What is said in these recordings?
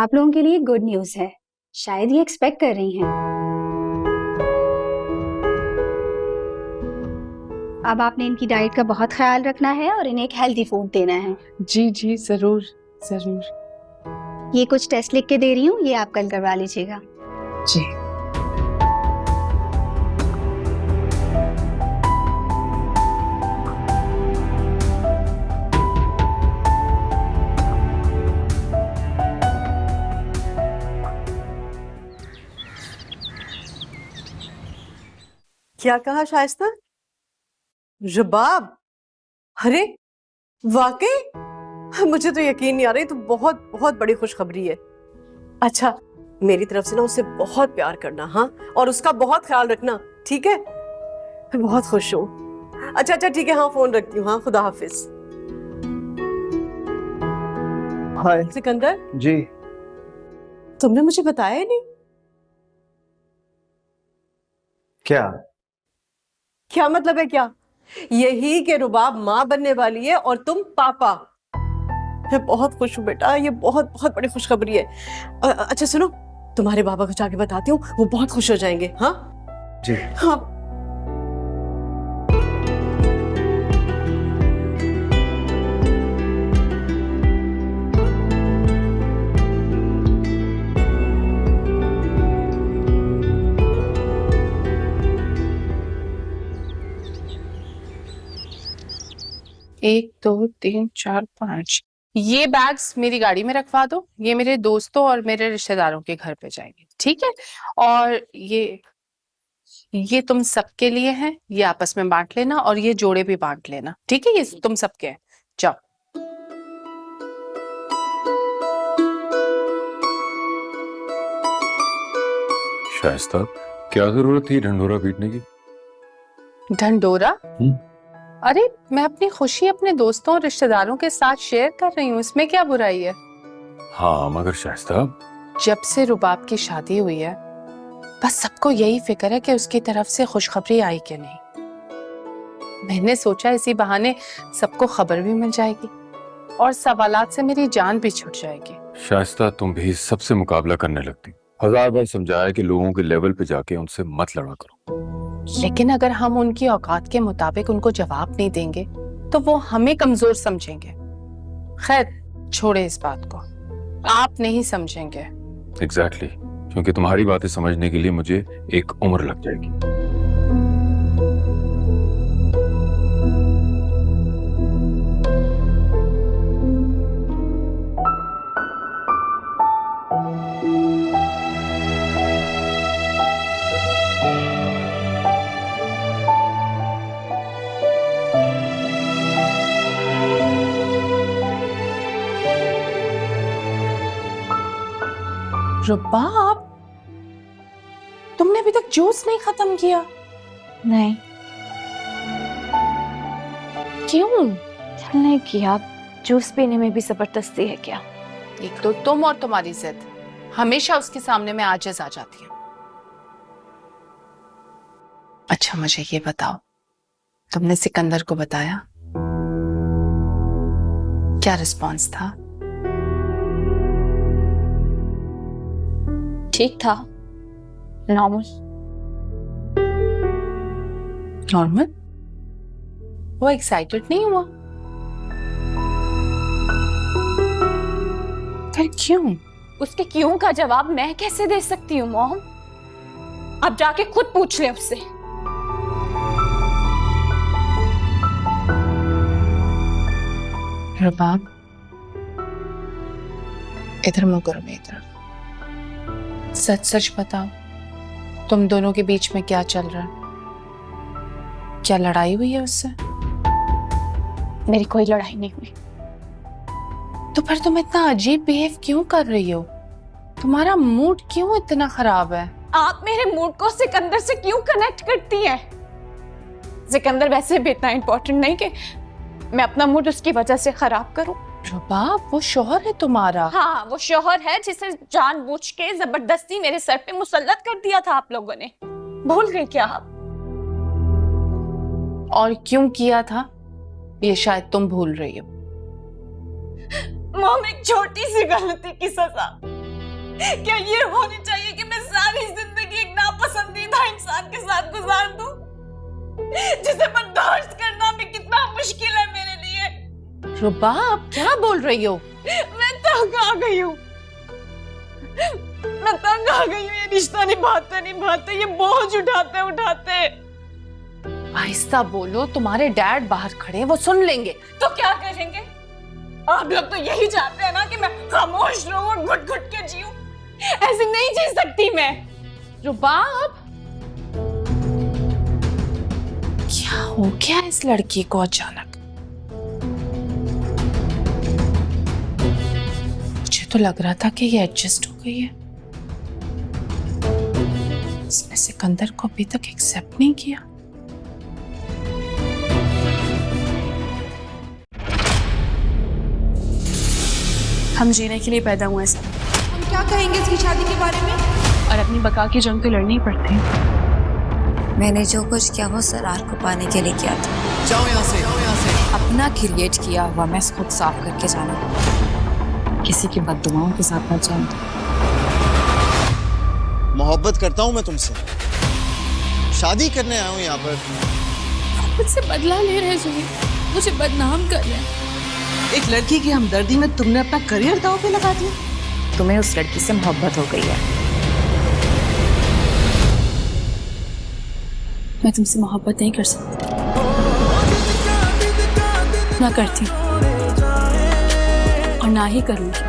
आप लोगों के लिए गुड न्यूज़ है। शायद ये एक्सपेक्ट कर रही हैं। अब आपने इनकी डाइट का बहुत ख्याल रखना है और इन्हें एक हेल्दी फूड देना है। जी जी जरूर जरूर। ये कुछ टेस्ट लिख के दे रही हूँ, ये आप कल करवा लीजिएगा। जी। क्या कहा शाइस्ता? रुबाब? अरे वाकई मुझे तो यकीन नहीं आ रही। तो बहुत बहुत बड़ी खुशखबरी है। अच्छा, मेरी तरफ से ना उसे बहुत प्यार करना, हाँ, और उसका बहुत ख्याल रखना, ठीक है? मैं बहुत खुश हूँ। अच्छा अच्छा ठीक है, हाँ फोन रखती हूँ, हाँ खुदा हाफिज। हाय सिकंदर, जी। तुमने मुझे बताया ही नहीं। क्या मतलब है क्या? यही कि रुबाब माँ बनने वाली है और तुम पापा। मैं बहुत खुश हूँ बेटा, ये बहुत बहुत बड़ी खुशखबरी है। अच्छा सुनो, तुम्हारे बाबा को जाके बताती हूँ, वो बहुत खुश हो जाएंगे। हाँ जी। हाँ। एक दो तीन चार पाँच, ये बैग्स मेरी गाड़ी में रखवा दो। ये मेरे दोस्तों और मेरे रिश्तेदारों के घर पे जाएंगे, ठीक है? और ये तुम सबके लिए हैं, ये आपस में बांट लेना और ये जोड़े भी बांट लेना, ठीक है? ये तुम सबके हैं, जाओ। शाइस्ता, क्या जरूरत थी ढंढोरा पीटने की? ढंढोरा? अरे मैं अपनी खुशी अपने दोस्तों और रिश्तेदारों के साथ शेयर कर रही हूँ, इसमें क्या बुराई है? हाँ मगर शाइस्ता, जब से रुबाब की शादी हुई है बस सबको यही फिक्र है कि उसकी तरफ से खुशखबरी आई कि नहीं। मैंने सोचा इसी बहाने सबको खबर भी मिल जाएगी और सवालात से मेरी जान भी छूट जाएगी। शाइस्ता तुम भी सबसे मुकाबला करने लगती। 1000 बार समझाया कि लोगों के लेवल पे जाके उनसे मत लड़ा करो। लेकिन अगर हम उनकी औकात के मुताबिक उनको जवाब नहीं देंगे तो वो हमें कमजोर समझेंगे। खैर छोड़े इस बात को, आप नहीं समझेंगे। एग्जैक्टली, क्योंकि तुम्हारी बातें समझने के लिए मुझे एक उम्र लग जाएगी। रुबाब, तुमने अभी तक जूस नहीं खत्म किया? नहीं। क्यों? दिल नहीं किया। जूस पीने में भी जबरदस्ती है क्या? एक तो तुम और तुम्हारी जिद, हमेशा उसके सामने में आजिज आ जाती है। अच्छा मुझे ये बताओ, तुमने सिकंदर को बताया? क्या रिस्पॉन्स था? ठीक था, नॉर्मल। नॉर्मल? वो एक्साइटेड नहीं हुआ? फिर क्यों? उसके क्यों का जवाब मैं कैसे दे सकती हूँ मॉम? अब जाके खुद पूछ ले उससे। रुबाब, इधर मुंह करो मेरी तरफ। सच सच बताओ, तुम दोनों के बीच में क्या चल रहा है? क्या लड़ाई हुई है उससे? मेरी कोई लड़ाई नहीं हुई। तो फिर तुम इतना अजीब बिहेव क्यों कर रही हो? तुम्हारा मूड क्यों इतना खराब है? आप मेरे मूड को सिकंदर से क्यों कनेक्ट करती हैं? सिकंदर वैसे भी इतना इम्पोर्टेंट नहीं कि मैं अपना मूड उसकी वजह से खराब करूं। रुबाब, वो शौहर है तुम्हारा। हाँ, वो शौहर है जिसे जानबूझ के जबरदस्ती मेरे सर पे मुसल्लत कर दिया था आप लोगों ने। भूल गए क्या आप? और क्यों किया था ये शायद तुम भूल रही हो। मॉम, एक छोटी सी गलती की सजा क्या ये होनी चाहिए कि मैं सारी जिंदगी एक नापसंदीदा इंसान के साथ गुजार दूं, जिसे बर्दाश्त करना भी कितना मुश्किल है मेरे लिए। रुबा, आप क्या बोल रही हो? मैं तंग आ गई हूँ, मैं तंग आ गई हूँ। ये रिश्ता निभाते निभाते, ये बोझ उठाते उठाते। आहिस्ता बोलो, तुम्हारे डैड बाहर खड़े हैं, वो सुन लेंगे। तो क्या करेंगे? आप लोग तो यही चाहते हैं ना कि मैं खामोश रहूं और घुट घुट के जीऊं। ऐसे नहीं जी सकती मैं। रुबा, क्या हो गया इस लड़की को अचानक? मुझे तो लग रहा था कि ये एडजस्ट हो गई है। इसने सिकंदर को अभी तक एक्सेप्ट नहीं किया। हम जीने के लिए पैदा हुए हैं। हम क्या कहेंगे इसकी शादी के बारे में? और अपनी बका की जंग तो लड़नी पड़ती है। मैंने जो कुछ किया वो सरार को पाने के लिए किया था। जाओ यहाँ से, जाओ यहाँ से। अपना क्रिएट किया हुआ मैं खुद साफ करके जाना, किसी की बददुआओं के साथ मत जाना। मोहब्बत करता हूँ मैं तुमसे, शादी करने आया हूँ यहाँ पर। मुझसे बदला ले रहे जुही, मुझे बदनाम कर रहे हैं। एक लड़की की हमदर्दी में तुमने अपना करियर दांव पे लगा दिया। तुम्हें उस लड़की से मोहब्बत हो गई है। मैं तुमसे मोहब्बत नहीं कर सकती, ना करती और ना ही करूंगी।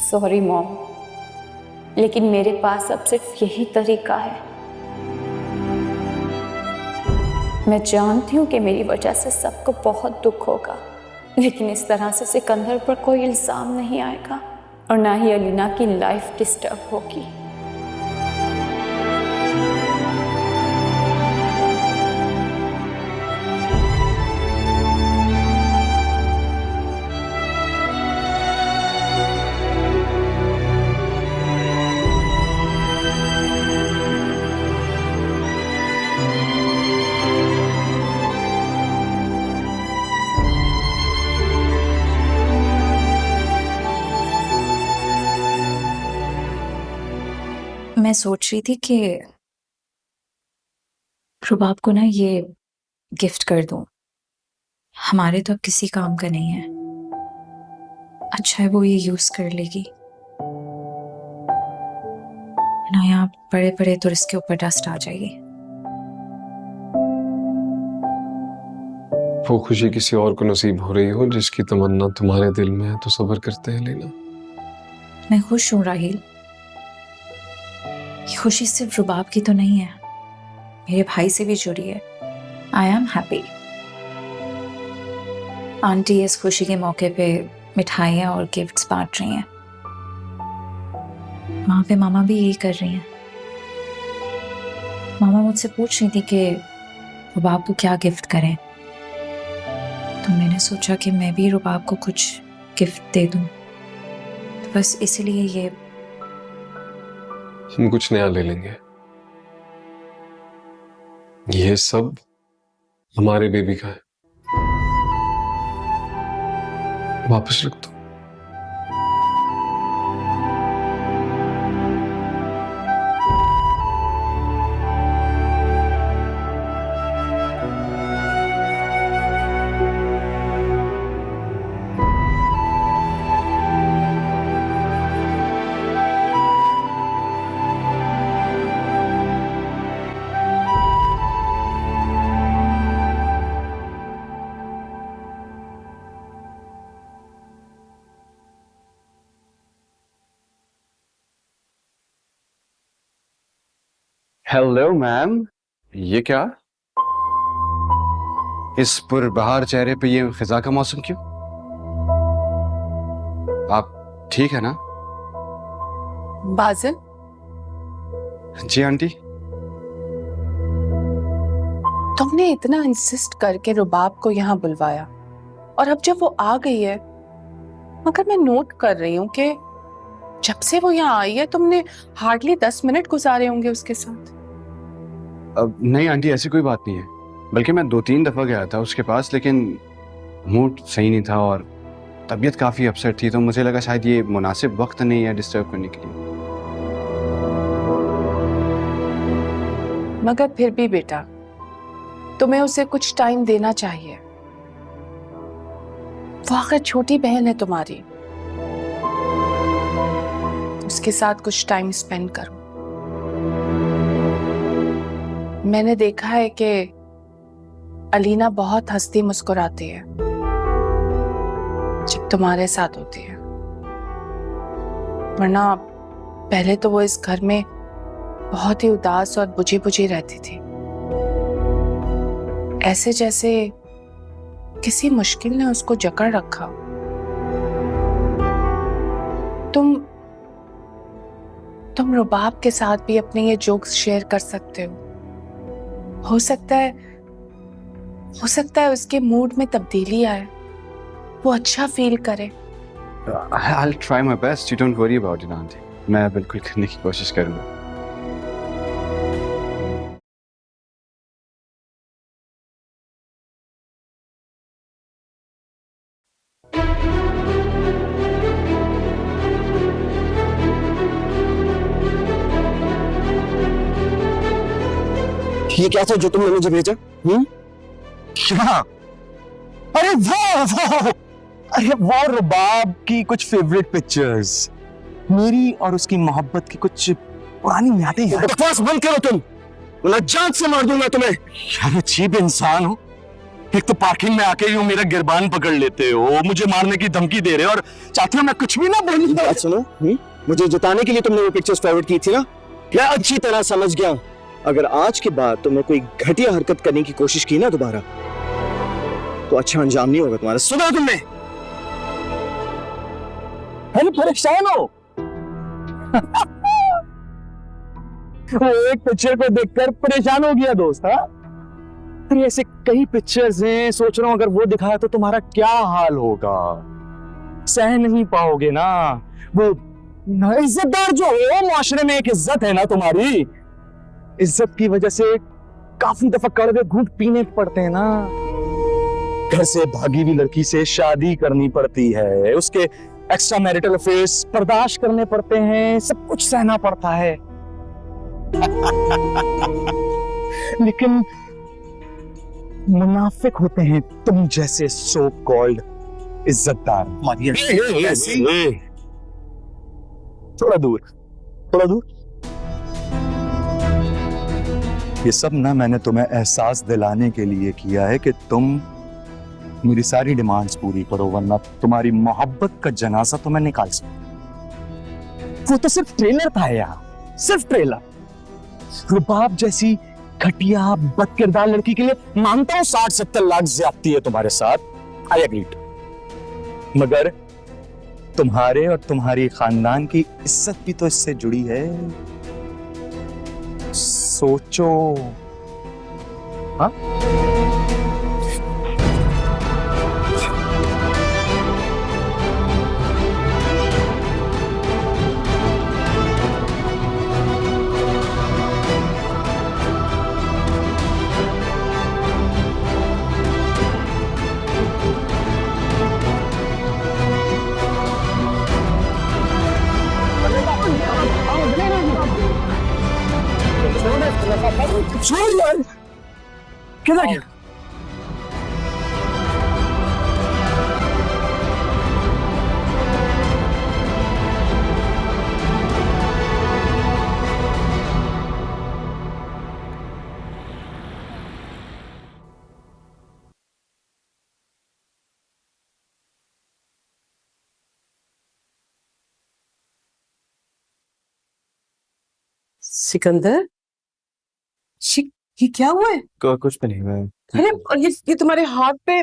सॉरी मॉम, लेकिन मेरे पास अब सिर्फ यही तरीका है। मैं जानती हूँ कि मेरी वजह से सबको बहुत दुख होगा, लेकिन इस तरह से सिकंदर पर कोई इल्जाम नहीं आएगा और ना ही अलीना की लाइफ डिस्टर्ब होगी। मैं सोच रही थी कि रुबाब को ना ये गिफ्ट कर दूं। हमारे तो अब किसी काम का नहीं है। अच्छा है वो ये यूज कर लेगी ना, यहाँ पड़े पड़े तो इसके ऊपर डस्ट आ जाएगी। वो खुशी किसी और को नसीब हो रही हो जिसकी तमन्ना तुम्हारे दिल में है तो सब्र करते हैं लेना। मैं खुश हूँ राहिल। ये खुशी सिर्फ रुबाब की तो नहीं है, मेरे भाई से भी जुड़ी है। I am happy. आंटी इस खुशी के मौके पे मिठाइयाँ और गिफ्ट्स बांट रही हैं। वहां पे मामा भी यही कर रही हैं। मामा मुझसे पूछ रही थी कि रुबाब को क्या गिफ्ट करें, तो मैंने सोचा कि मैं भी रुबाब को कुछ गिफ्ट दे दूं। तो बस इसलिए ये हम कुछ नया ले लेंगे। ये सब हमारे बेबी का है, वापस रख दो। हेलो मैम, ये क्या? इस पुरबहार चेहरे पे ये खिजा का मौसम क्यों? आप ठीक है ना? बाजिल, जी आंटी। तुमने इतना इंसिस्ट करके रुबाब को यहाँ बुलवाया और अब जब वो आ गई है, मगर मैं नोट कर रही हूँ कि जब से वो यहाँ आई है तुमने हार्डली 10 मिनट गुजारे होंगे उसके साथ। अब नहीं आंटी, ऐसी कोई बात नहीं है, बल्कि मैं 2-3 दफा गया था उसके पास, लेकिन मूड सही नहीं था और तबीयत काफी अपसेट थी, तो मुझे लगा शायद ये मुनासिब वक्त नहीं है डिस्टर्ब करने के लिए। मगर फिर भी बेटा, तुम्हें उसे कुछ टाइम देना चाहिए। वो आखिर छोटी बहन है तुम्हारी, उसके साथ कुछ टाइम स्पेंड करो। मैंने देखा है कि अलीना बहुत हंसती मुस्कुराती है जब तुम्हारे साथ होती है, वरना पहले तो वो इस घर में बहुत ही उदास और बुझी बुझी रहती थी, ऐसे जैसे किसी मुश्किल ने उसको जकड़ रखा। तुम रुबाब के साथ भी अपने ये जोक्स शेयर कर सकते हो सकता है उसके मूड में तब्दीली आए, वो अच्छा फील करे। I'll try my best. You don't worry about it, aunty. मैं बिल्कुल करने की कोशिश करूंगा। ये क्या था जो तुमने मुझे भेजा? क्या? अरे वाह, अरे वाह, रुबाब की कुछ फेवरेट पिक्चर्स, मेरी और उसकी मोहब्बत की कुछ पुरानी यादें हैं। बकवास बंद करो तुम, वरना जान से मार दूंगा तुम्हें। यार अजीब इंसान हो, एक तो पार्किंग में आके यूं मेरा गिरबान पकड़ लेते हो, मुझे मारने की धमकी दे रहे हो और चाहते हो मैं कुछ भी ना बोलूं। बात सुनो, मुझे जताने के लिए तुमने वो पिक्चर्स फॉरवर्ड की थी ना, मैं अच्छी तरह समझ गया। अगर आज के बाद तुमने कोई घटिया हरकत करने की कोशिश की ना दोबारा, तो अच्छा अंजाम नहीं होगा तुम्हारा। सुना तुमने? अरे परेशान हो? वो एक पिक्चर को देखकर परेशान हो गया दोस्त? हाँ, अरे ऐसे कई पिक्चर्स हैं, सोच रहा हूं अगर वो दिखाया तो तुम्हारा क्या हाल होगा, सह नहीं पाओगे ना। वो इज्जतदार जो हो माशरे में, एक इज्जत है ना तुम्हारी, इज्जत की वजह से काफी दफा कड़वे घूंट पीने पड़ते हैं ना, घर से भागी हुई लड़की से शादी करनी पड़ती है, उसके एक्स्ट्रा मैरिटल अफेयर्स बर्दाश्त करने पड़ते हैं, सब कुछ सहना पड़ता है। लेकिन मुनाफिक होते हैं तुम जैसे सो कॉल्ड इज्जतदार। थोड़ा दूर, थोड़ा दूर। ये सब ना मैंने तुम्हें एहसास दिलाने के लिए किया है कि तुम मेरी सारी डिमांड्स पूरी करो, वरना तुम्हारी मोहब्बत का जनाजा तो मैं निकाल सकूं। वो तो सिर्फ ट्रेलर था यार, सिर्फ ट्रेलर। रुबाब जैसी घटिया बदकिरदार लड़की के लिए मानता हूं 60-70 लाख ज्यादती है तुम्हारे साथ, आई एग्रीड, मगर तुम्हारे और तुम्हारी खानदान की इज्जत भी तो इससे जुड़ी है। सोचो। हाँ, छोड़ यार, किधर गया? सिकंदर, ये क्या हुआ है? कुछ भी नहीं, मैं अरे और ये तुम्हारे हाथ पे,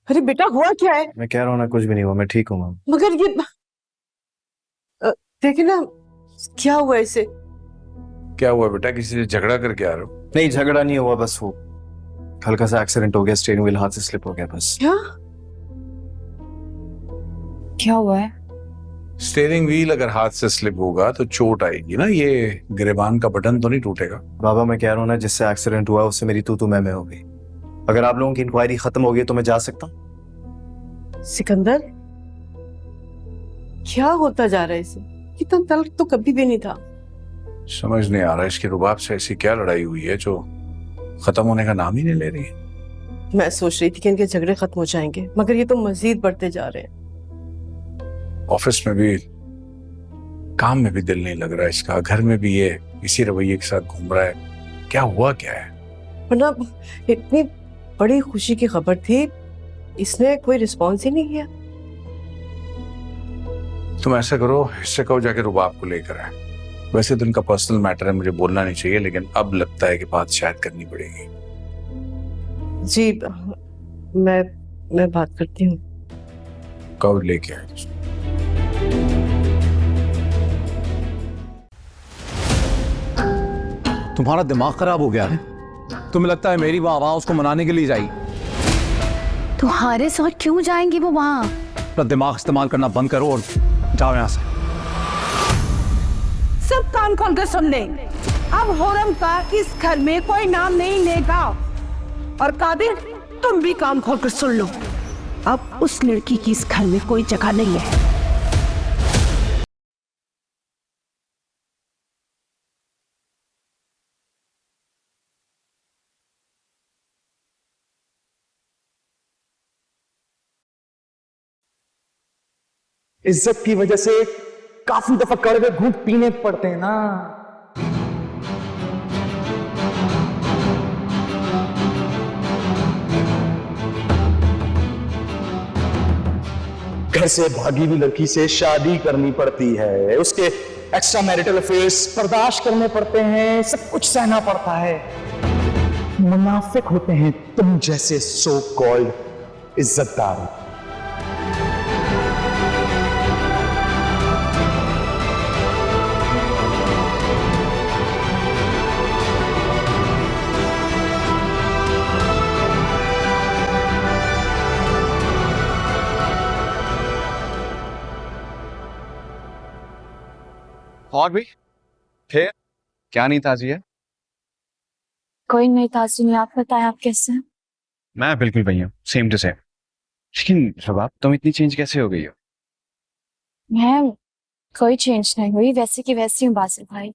अरे बेटा हुआ क्या है? मैं कह रहा हूँ ना, कुछ भी नहीं हुआ, मैं ठीक हूँ। मगर ये देखिए ना, क्या हुआ इसे? क्या हुआ बेटा, किसी से झगड़ा करके आ रहे हो? नहीं, झगड़ा नहीं हुआ, बस वो हल्का सा एक्सीडेंट हो गया, स्टीयरिंग व्हील हाथ से स्लिप हो गया बस। क्या हुआ है? स्टीयरिंग व्हील अगर हाथ से स्लिप होगा तो चोट आएगी ना, ये गिरेबान का बटन तो नहीं टूटेगा। बाबा मैं कह रहा हूँ ना, जिससे एक्सीडेंट हुआ उससे मेरी तू मैं हो गई। अगर आप लोगों की इंक्वायरी खत्म हो गई तो मैं जा सकता हूँ। सिकंदर, क्या होता जा रहा है इसे? इतना तल्ख तो कभी भी नहीं था। समझ नहीं आ रहा इसके रुबाब से ऐसी क्या लड़ाई हुई है जो खत्म होने का नाम ही नहीं ले रही है। मैं सोच रही थी कि इनके झगड़े खत्म हो जाएंगे, मगर ये तो मजीद बढ़ते जा रहे हैं। ऑफिस में भी, काम में भी दिल नहीं लग रहा इसका, घर में भी ये इसी रवैये के साथ घूम रहा है। क्या हुआ क्या है? वरना इतनी बड़ी खुशी की खबर थी, इसने कोई रिस्पॉन्स ही नहीं किया। तुम ऐसा करो, इससे कहो जाके रुबाब को लेकर आए। वैसे तो इनका पर्सनल मैटर है, मुझे बोलना नहीं चाहिए, लेकिन अब लगता है कि बात शायद करनी पड़ेगी। जी मैं बात करती हूँ। कब लेके आए? तुम्हारा दिमाग खराब हो गया है? तुम्हें लगता है मेरी वहां उसको मनाने के लिए जाएगी? तुम्हारे साथ क्यों जाएंगी वो वहाँ? अपना दिमाग इस्तेमाल करना बंद करो और जाओ यहाँ से। सब कान खोल कर सुन ले, अब होरम का इस घर में कोई नाम नहीं लेगा। और कादिर, तुम भी कान खोल कर सुन लो, अब उस लड़की की इस घर में कोई जगह नहीं है। इज्जत की वजह से काफी दफा कड़वे घूंट पीने पड़ते हैं ना। घर से भागी हुई लड़की से शादी करनी पड़ती है, उसके एक्स्ट्रा मैरिटल अफेयर्स बर्दाश्त करने पड़ते हैं, सब कुछ सहना पड़ता है। मुनाफिक होते हैं तुम जैसे सो कॉल्ड इज्जतदार। और भी फिर क्या नहीं ताजी है? कोई नहीं ताज़ी नहीं, आप बताएं आप कैसे हैं? मैं बिल्कुल वही हूँ, सेम टू सेम। लेकिन रुबाब, तुम इतनी चेंज कैसे हो गई हो? मैं कोई चेंज नहीं हुई, वैसे की वैसी हूँ बासिल भाई।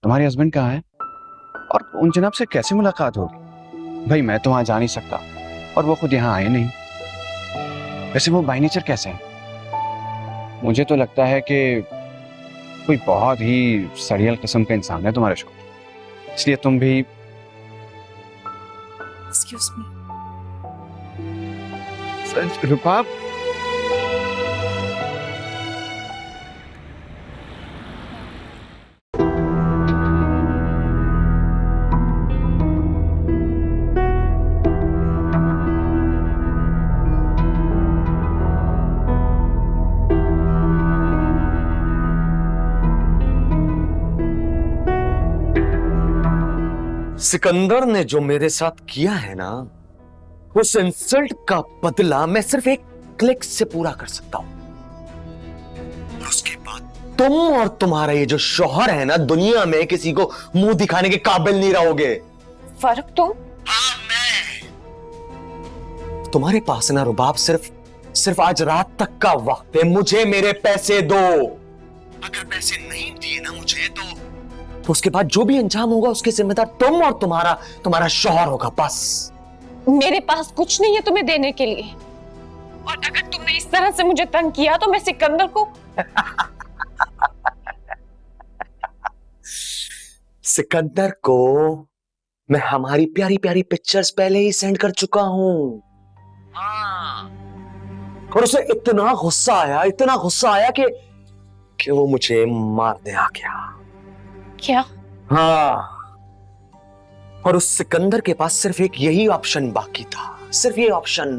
तुम्हारे हस्बैंड कहाँ है और उन जनाब से कैसे मुलाकात होगी? भाई मैं तो वहां जा नहीं सकता और वो खुद यहाँ आए नहीं। वैसे वो बाय नेचर कैसे हैं? मुझे तो लगता है कि कोई बहुत ही सड़ियल किस्म का इंसान है तुम्हारे शोर, इसलिए तुम भी। Excuse me. रुबाब, सिकंदर ने जो मेरे साथ किया है ना, उस इंसल्ट का बदला मैं सिर्फ एक क्लिक से पूरा कर सकता हूं। और उसके बाद तुम और तुम्हारा ये जो शौहर है ना, दुनिया में किसी को मुंह दिखाने के काबिल नहीं रहोगे। फर्क तो? हाँ, मैं। तुम्हारे पास ना रुबाब सिर्फ आज रात तक का वक्त है। मुझे मेरे पैसे दो। अगर पैसे नहीं दिए ना मुझे तो उसके बाद जो भी अंजाम होगा उसके जिम्मेदार तुम और तुम्हारा शौहर होगा। बस मेरे पास कुछ नहीं है तुम्हें देने के लिए, और अगर तुमने इस तरह से मुझे तंग किया तो मैं सिकंदर को सिकंदर को मैं हमारी प्यारी प्यारी पिक्चर्स पहले ही सेंड कर चुका हूं। हाँ। और उसे इतना गुस्सा आया कि वो मुझे मारने आ गया। क्या? हाँ, और उस सिकंदर के पास सिर्फ एक यही ऑप्शन बाकी था, सिर्फ ये ऑप्शन।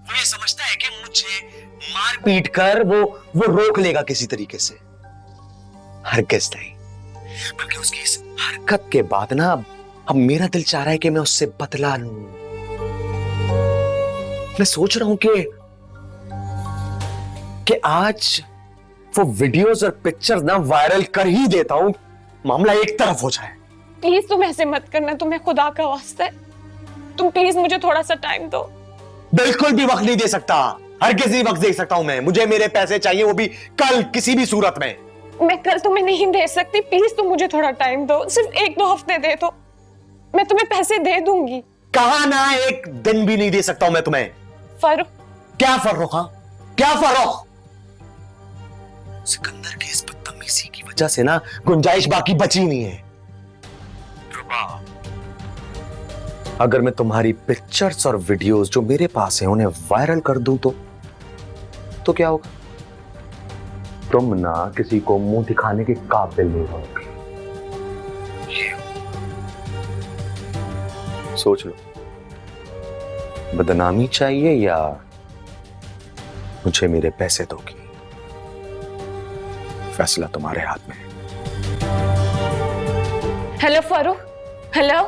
वो ये समझता है कि मुझे मार पीट कर वो रोक लेगा किसी तरीके से। हरगिज़ नहीं, बल्कि उसकी इस हरकत के बाद ना अब मेरा दिल चाह रहा है कि मैं उससे बदला लूं। मैं सोच रहा हूं कि आज वो वीडियोस और पिक्चर्स ना वायरल कर ही देता हूं, मामला एक तरफ हो जाए। प्लीज तुम ऐसे मत करना, तुम्हें खुदा का वास्ता है, तुम प्लीज मुझे थोड़ा सा टाइम दो। बिल्कुल भी वक्त नहीं दे सकता, हर किसी वक्त दे सकता हूं मैं। मुझे मेरे पैसे चाहिए, वो भी कल, किसी भी सूरत में। मैं कल तुम्हें नहीं दे सकती, प्लीज तुम मुझे थोड़ा टाइम दो, सिर्फ 1-2 हफ्ते दे दो, मैं तुम्हें पैसे दे दूंगी। कहा ना, एक दिन भी नहीं दे सकता हूं मैं तुम्हें। फर्रुख। क्या फर्रुख? हाँ क्या फर्रुख? सिकंदर की इस बदतमीजी की वजह से ना गुंजाइश बाकी बची नहीं है। अगर मैं तुम्हारी पिक्चर्स और वीडियोस जो मेरे पास है उन्हें वायरल कर दूं तो क्या होगा? तुम ना किसी को मुंह दिखाने के काबिल नहीं होगे। सोच लो, बदनामी चाहिए या मुझे मेरे पैसे दोगी? फैसला तुम्हारे हाथ में है। Hello Farrukh, hello.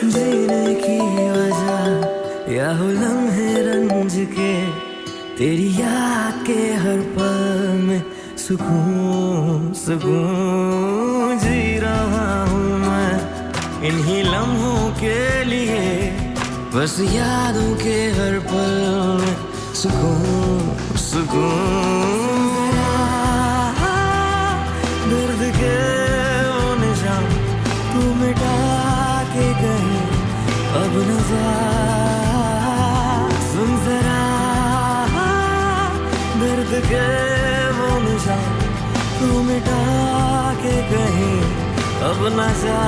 जीने की वजह या हो लम्हे रंज के, तेरी याद के हर पल में सुकून सुकून जी रहा हूँ मैं इन्हीं लम्हों के लिए, बस यादों के हर पल में सुकून सुकून। दर्द के वो निशान तू मिटा के गए अब न जा, सुन जरा दर्द के वो निशान तू मिटा के गए अब न जा।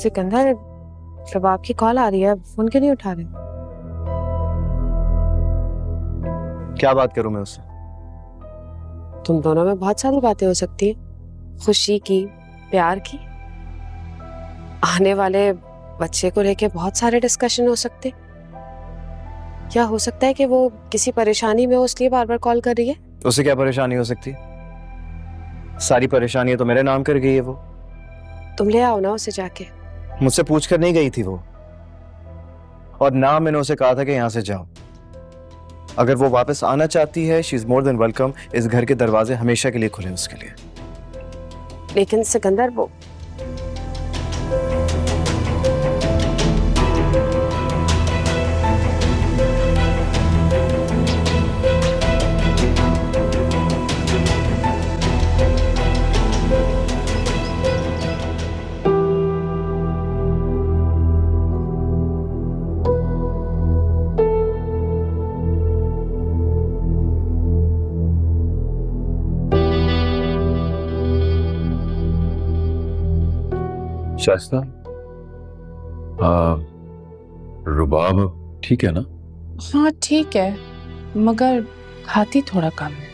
सिकंदर, जब आपकी कॉल आ रही है, फोन क्यों नहीं उठा रहे? क्या बात करूं मैं उससे? तुम दोनों में बहुत सारी बातें हो सकती है, खुशी की, प्यार की, आने वाले बच्चे को लेके बहुत सारे डिस्कशन हो सकते। क्या हो सकता है कि वो किसी परेशानी में हो इसलिए बार बार कॉल कर रही है? उससे क्या परेशानी हो सकती? सारी परेशानी तो मेरे नाम कर गई है वो। तुम ले आओ ना उसे जाके। मुझसे पूछ कर नहीं गई थी वो, और ना मैंने उसे कहा था कि यहाँ से जाओ। अगर वो वापस आना चाहती है, she is more than welcome. इस घर के दरवाजे हमेशा के लिए खुले उसके लिए। लेकिन सिकंदर, वो शाइस्ता, रुबाब ठीक है ना? हाँ ठीक है, मगर खाती थोड़ा कम है।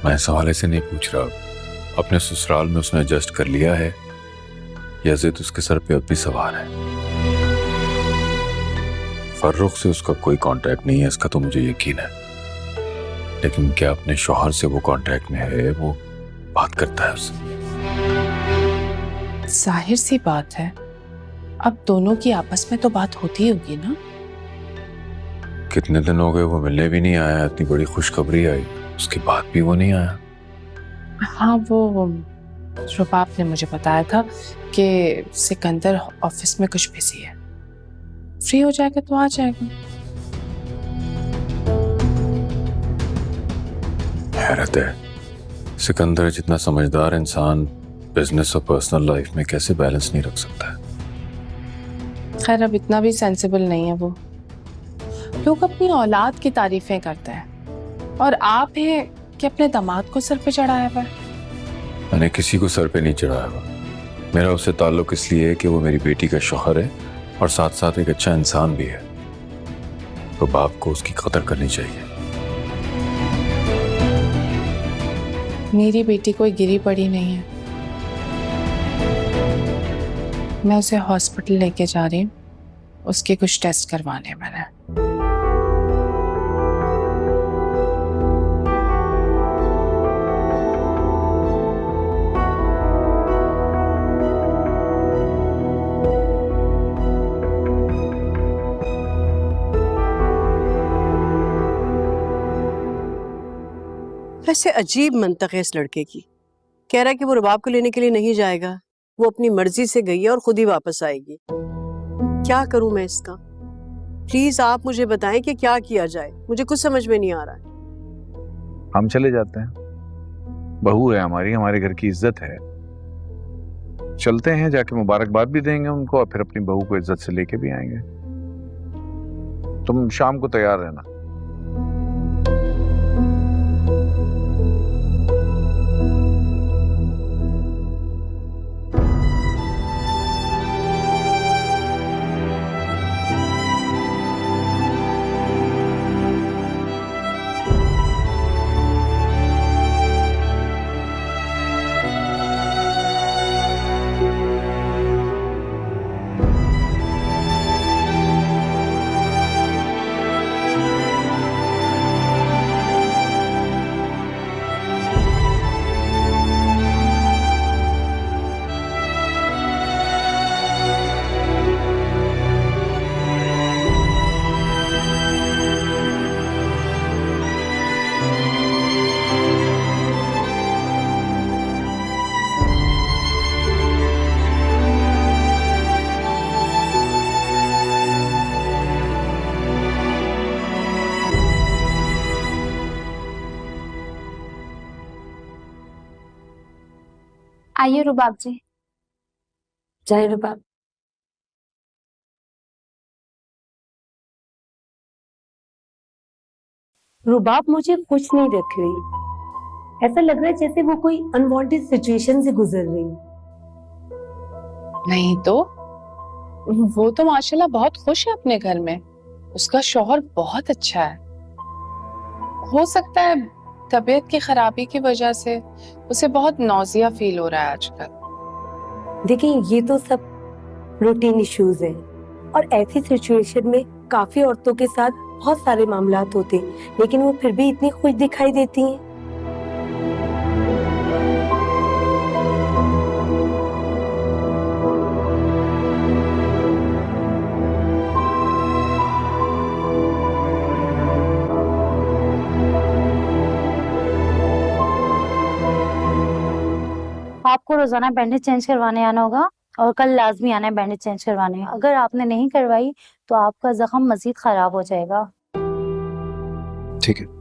मैं इस हवाले से नहीं पूछ रहा, अपने ससुराल में उसने एडजस्ट कर लिया है यह जिद उसके सर पे अब भी सवार है। फर्रुख से उसका कोई कांटेक्ट नहीं है, इसका तो मुझे यकीन है, लेकिन क्या अपने शौहर से वो कांटेक्ट में है? वो बात करता है उससे? जाहिर सी बात है, अब दोनों की आपस में तो बात होती होगी ना। कितने दिन हो गए वो मिलने भी नहीं आया, इतनी बड़ी खुशखबरी आई, उसके बाद भी वो नहीं आया। हाँ, वो रुबाब ने मुझे बताया था कि सिकंदर ऑफिस में कुछ बिजी है, फ्री हो जाएगा तो आ जाएगा। हैरत है, सिकंदर जितना समझदार इंसान बिजनेस और पर्सनल लाइफ में कैसे बैलेंस नहीं रख सकता है। खैर, अब इतना भी सेंसिबल नहीं है वो। लोग अपनी औलाद की तारीफें करते हैं और आप हैं कि अपने दामाद को सर पे चढ़ाया हुआ है। मैंने किसी को सर पे नहीं चढ़ाया हुआ। मेरा उससे ताल्लुक इसलिए है कि वो मेरी बेटी का शौहर है और साथ साथ एक अच्छा इंसान भी है, तो बाप को उसकी कदर करनी चाहिए। मेरी बेटी कोई गिरी पड़ी नहीं है, मैं उसे हॉस्पिटल लेके जा रही हूँ, उसके कुछ टेस्ट करवाने हैं मैंने। ऐसे अजीब मंतक है इस लड़के की। कह रहा है कि वो रुबाब को लेने के लिए नहीं जाएगा, वो अपनी मर्जी से गई है और खुद ही वापस आएगी। क्या करूं मैं इसका? प्लीज आप मुझे बताएं कि क्या किया जाए, मुझे कुछ समझ में नहीं आ रहा है। हम चले जाते हैं, बहू है हमारी, हमारे घर की इज्जत है। चलते हैं, जाके मुबारकबाद भी देंगे उनको और फिर अपनी बहू को इज्जत से लेके भी आएंगे। तुम शाम को तैयार रहना। आइए रुबाब जी। जय रुबाब। रुबाब मुझे खुश नहीं रख रही। ऐसा लग रहा है जैसे वो कोई अनवांटेड सिचुएशन से गुजर रही। नहीं तो वो तो माशाल्लाह बहुत खुश है अपने घर में, उसका शौहर बहुत अच्छा है। हो सकता है तबीयत की खराबी की वजह से उसे बहुत नौजिया फील हो रहा है आजकल। देखिए, ये तो सब रूटीन इश्यूज हैं और ऐसी सिचुएशन में काफी औरतों के साथ बहुत सारे मामलात होते हैं, लेकिन वो फिर भी इतनी खुश दिखाई देती हैं। आपको रोजाना बैंडेज चेंज करवाने आना होगा और कल लाजमी आना है बैंडेज चेंज करवाने। अगर आपने नहीं करवाई तो आपका जख्म मजीद खराब हो जाएगा। ठीक है।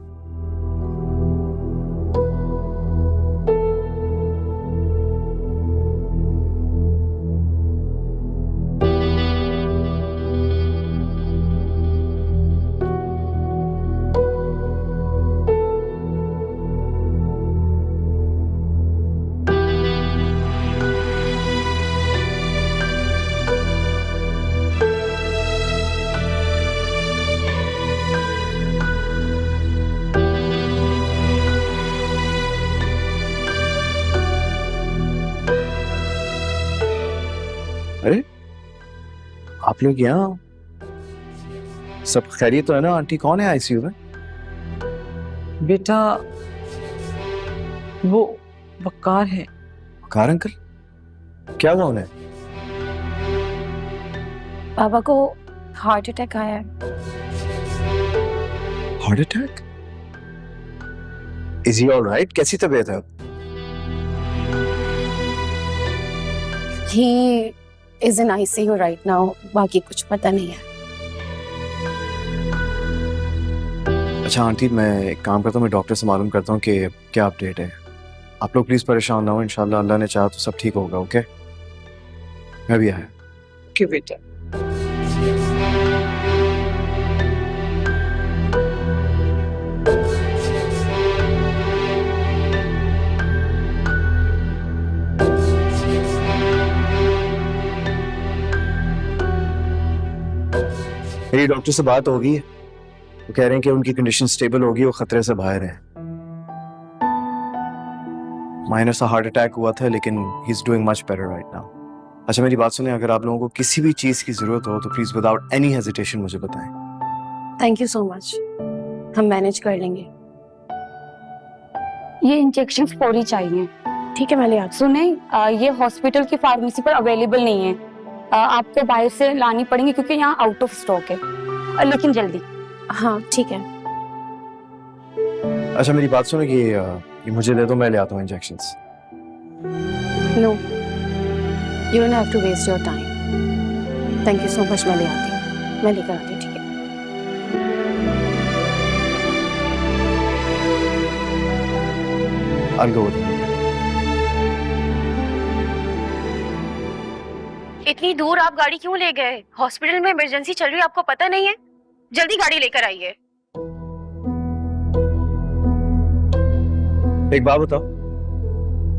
आप लोग यहाँ सब खैरियत तो है ना? आंटी कौन है आईसीयू में? बेटा वो वकार है। वकार अंकल? क्या हुआ उन्हें? पापा को हार्ट अटैक आया है। Heart attack? Is he alright? कैसी तबीयत है? He is in ICU right now. बाकी कुछ पता नहीं है। अच्छा आंटी, मैं एक काम करता हूँ, मैं डॉक्टर से मालूम करता हूँ कि क्या अपडेट है। आप लोग प्लीज परेशान ना हो, इंशाल्लाह अल्लाह ने चाहा तो सब ठीक होगा। ओके, मैं भी आया। ओके बेटा। मेरी डॉक्टर से बात होगी, वो कह रहे हैं कि उनकी कंडीशन स्टेबल होगी, वो खतरे से बाहर है। माइनर सा हार्ट अटैक हुआ था लेकिन he is doing much better right now. अच्छा मेरी बात सुने, अगर आप लोगों को किसी भी चीज की जरूरत हो तो प्लीज विदाउट एनी हेजिटेशन मुझे बताएं। थैंक यू सो मच, हम मैनेज कर लेंगे। ये इंजेक्शन फौरी चाहिए। ठीक है, मैं ले आती सुने, ये हॉस्पिटल की फार्मेसी पर अवेलेबल नहीं है, आपको बाहर से लानी पड़ेंगी क्योंकि यहाँ आउट ऑफ स्टॉक है, लेकिन जल्दी। हूँ। हाँ ठीक है। अच्छा मेरी बात सुनो कि ये मुझे दे दो, मैं ले आता हूँ injections. No, you don't have to waste your time. Thank you so much, मैं ले आती हूँ, मैं लेकर आती हूँ। ठीक है। I'll go with you. इतनी दूर आप गाड़ी क्यों ले गए? हॉस्पिटल में इमरजेंसी चल रही है, आपको पता नहीं है? जल्दी गाड़ी लेकर आइए। एक बात बताओ,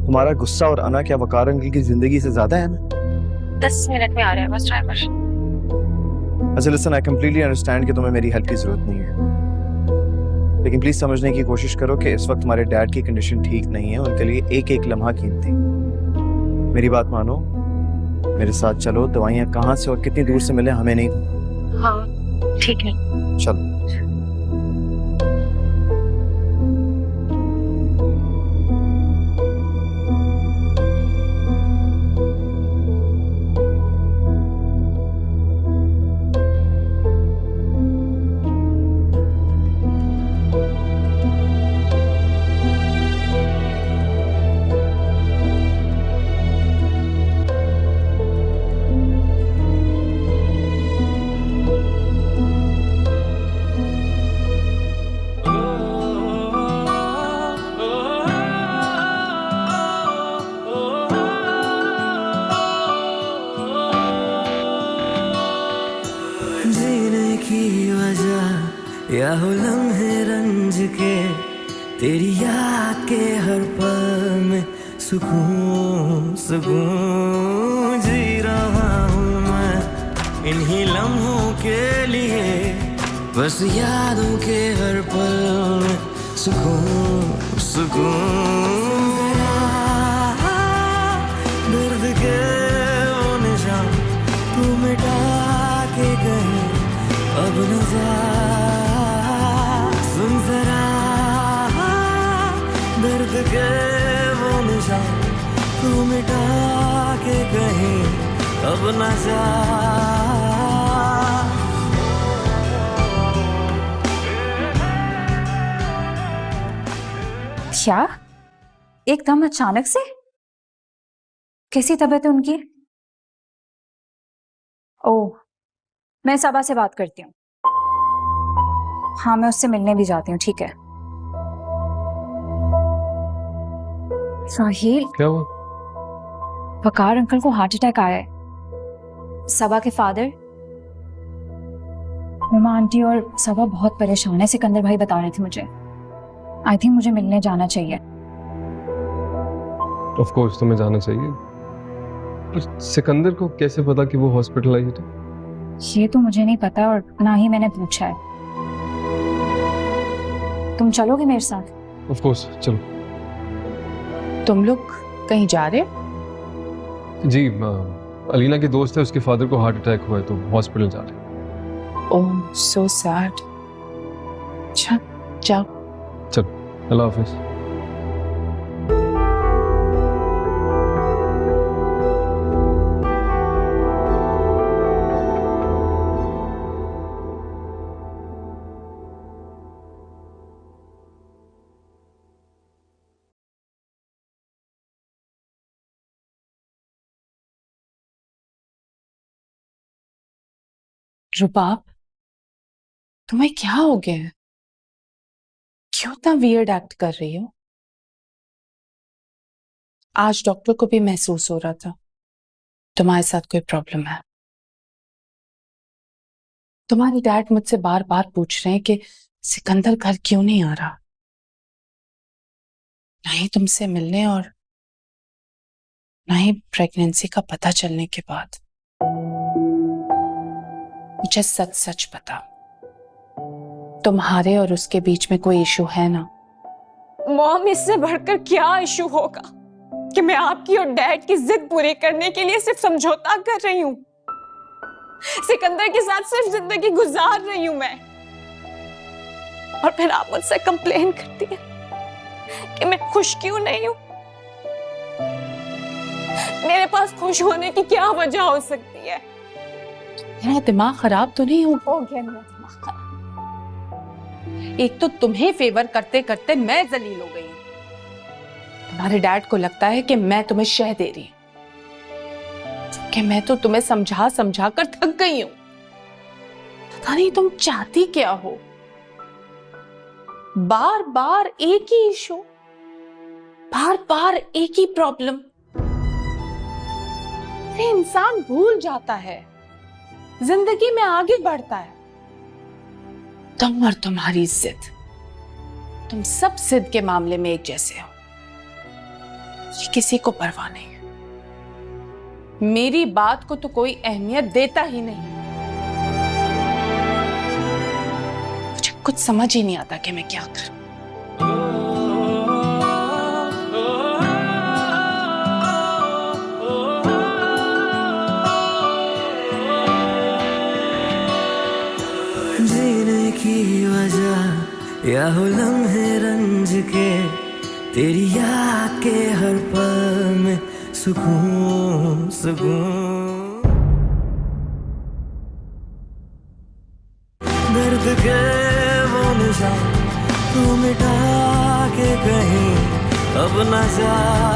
तुम्हारा गुस्सा और अना क्या वकार अंकल की जिंदगी से ज्यादा है ना? 10 मिनट में आ रहा है बस ड्राइवर। अच्छा लिसन, आई कंप्लीटली अंडरस्टैंड कि तुम्हें मेरी हेल्प की जरूरत नहीं है, लेकिन प्लीज समझने की कोशिश करो कि इस वक्त तुम्हारे डैड की कंडीशन ठीक नहीं है, उनके लिए एक एक लम्हा कीमती। मेरी बात मानो, मेरे साथ चलो, दवाइयाँ कहाँ से और कितनी दूर से मिले हमें नहीं। हाँ ठीक है, चलो। जीने की वजह या हो लम्हे रंज के, तेरी याद के हर पल में सुकून सुकून जी रहा हूँ मैं इन्हीं लम्हों के लिए, बस यादों के हर पल में सुकून सुकून। दर्द के वो निशान तू मिटा के गए, अब न जा, सुन जरा दर्द के वो निशान तू मिटा के गए, अब न जा। क्या एकदम अचानक से? कैसी तबीयत है उनकी? ओह, मैं सबा से बात करती हूँ। हाँ मैं उससे मिलने भी जाती हूँ। ठीक है साहिल, क्या हुआ? वकार अंकल को हार्ट अटैक आया है। सबा के फादर, उमा आंटी और सबा बहुत परेशान है, सिकंदर भाई बता रहे थे मुझे। आई थिंक मुझे मिलने जाना चाहिए। ऑफ कोर्स तुम्हें जाना चाहिए, पर सिकंदर को कैसे पता कि वो हॉस्पिटलाइज्ड है? ये तो मुझे नहीं पता और ना ही मैंने पूछा है। तुम चलोगे मेरे साथ? ऑफ कोर्स चलो। तुम लोग कहीं जा रहे? जी अलीना के दोस्त है, उसके फादर को हार्ट अटैक हुआ है तो हॉस्पिटल जा रहे हैं। ओह सो सैड। अच्छा जाओ। चल, अल्लाह हाफिज। रुबाब, तुम्हें क्या हो गया है? क्यों इतना वियर्ड एक्ट कर रही हो? आज डॉक्टर को भी महसूस हो रहा था तुम्हारे साथ कोई प्रॉब्लम है। तुम्हारे डैड मुझसे बार बार पूछ रहे हैं कि सिकंदर घर क्यों नहीं आ रहा, ना ही तुमसे मिलने और ना ही प्रेगनेंसी का पता चलने के बाद। मुझे सच सच बता, तुम्हारे और उसके बीच में कोई इशू है ना? मॉम, इससे बढ़कर क्या इशू होगा कि मैं आपकी और डैड की जिद पूरी करने के लिए सिर्फ समझौता कर रही हूँ। सिकंदर के साथ सिर्फ जिंदगी गुजार रही हूं मैं, और फिर आप मुझसे कंप्लेन करती है कि मैं खुश क्यों नहीं हूं। मेरे पास खुश होने की क्या वजह हो सकती है? मेरा दिमाग खराब तो नहीं हो गया मेरा दिमाग खराब। एक तो तुम्हें फेवर करते करते मैं जलील हो गई हूं। तुम्हारे डैड को लगता है कि मैं तुम्हें शह दे रही हूं, जबकि मैं तो तुम्हें समझा समझा कर थक गई हूं। पता नहीं तुम चाहती क्या हो? बार बार एक ही इशू, बार बार एक ही प्रॉब्लम। इंसान भूल जाता है, जिंदगी में आगे बढ़ता है। तुम और तुम्हारी जिद, तुम सब जिद के मामले में एक जैसे हो। ये किसी को परवाह नहीं है। मेरी बात को तो कोई अहमियत देता ही नहीं। मुझे कुछ समझ ही नहीं आता कि मैं क्या करूं। जीने की वजह या हो लम्हे रंज के, तेरी याद के हर पल में सुकून सुकून। दर्द के वो निशान तू मिटा के कहीं अब न जा।